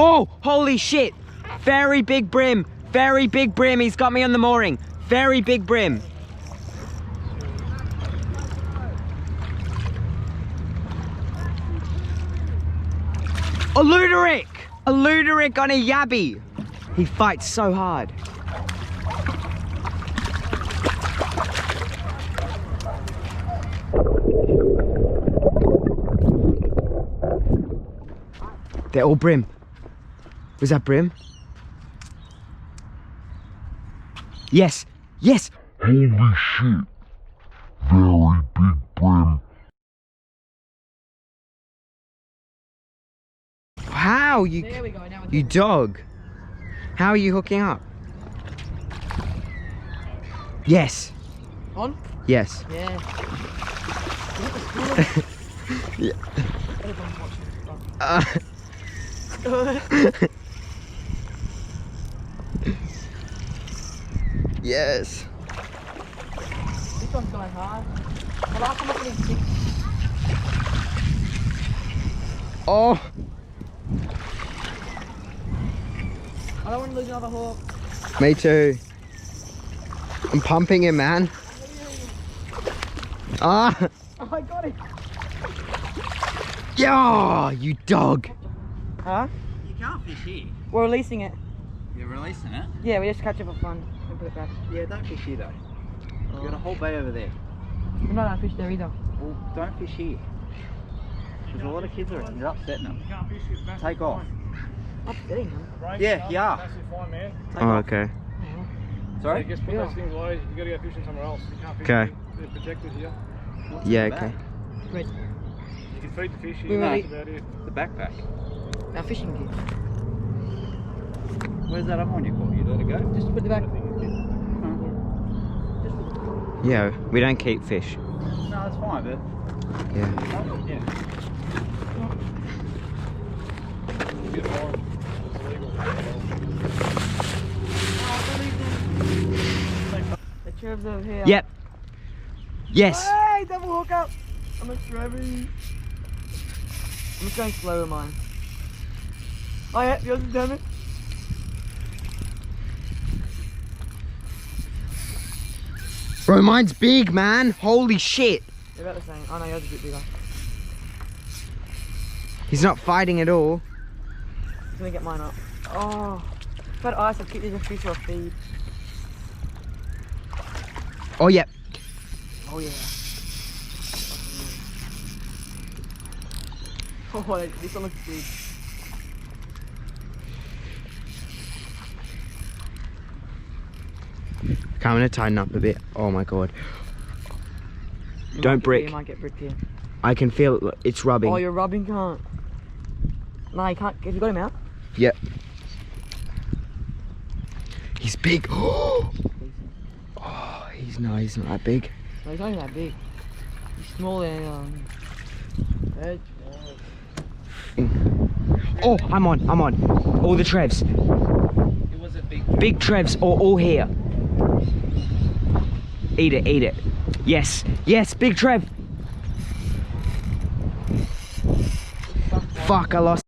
Oh, holy shit. Very big brim. Very big brim. He's got me on the mooring. Very big brim. A Luderik! A Luderik on a yabby. He fights so hard. They're all brim. Was that brim? Yes, yes. Holy shit. Very big brim. How you? There we go. Now you dog. How are you hooking up? Yes. On? Yes. Yeah. Yeah. Yes. This one's going hard. The last one was getting 6. Oh. I don't want to lose another hook. Me too. I'm pumping him, man. Ah. Oh, I got it. Yeah, you dog. Huh? You can't fish here. We're releasing it. You're releasing it? Yeah, we just catch it for fun and put it back. Yeah, don't fish here though. You've got a whole bay over there. We're not going to fish there either. Well, don't fish here. There's a lot of kids around. You're upsetting them. Take off. Upsetting them. Yeah, yeah. That's fine, man. Take Oh, off. okay. Sorry? Just put those things away. You gotta go fishing somewhere else. You can't fish. Okay. They're protected here. What's Yeah, in the okay. bag? Bread. You can feed the fish We here. will That's eat. about it. The backpack. Our fishing gear. Where's that other one you caught? You let it go? Just put it back. Yeah, we don't keep fish. No, that's fine, but... Yeah. Yeah. You get fined. It's illegal. The Trev's over here. Yep. Yes. Hey, double hook up. I'm a Trevally. I'm just going slow with mine. Oh yeah, yours is done it. Bro, mine's big, man. Holy shit. They're about the same. Oh no, yours is a bit bigger. He's not fighting at all. I'm gonna get mine up. Oh, if I had ice, I'd keep these a fish or a feed. Oh, yeah. Oh yeah. Oh, this one looks big. Okay, I'm gonna tighten up a bit. Oh my god. You Don't might get- brick. You might get bricked here. I can feel it. It's rubbing. Oh, you're rubbing, can't. No, you can't. Have you got him out? Yep. He's big. Oh, he's not that big. No, he's not even that big. He's smaller than bird. Oh, I'm on. All the Trevs. It was a big... Big Trevs are all here. Eat it. Yes, big Trev. Fuck, I lost.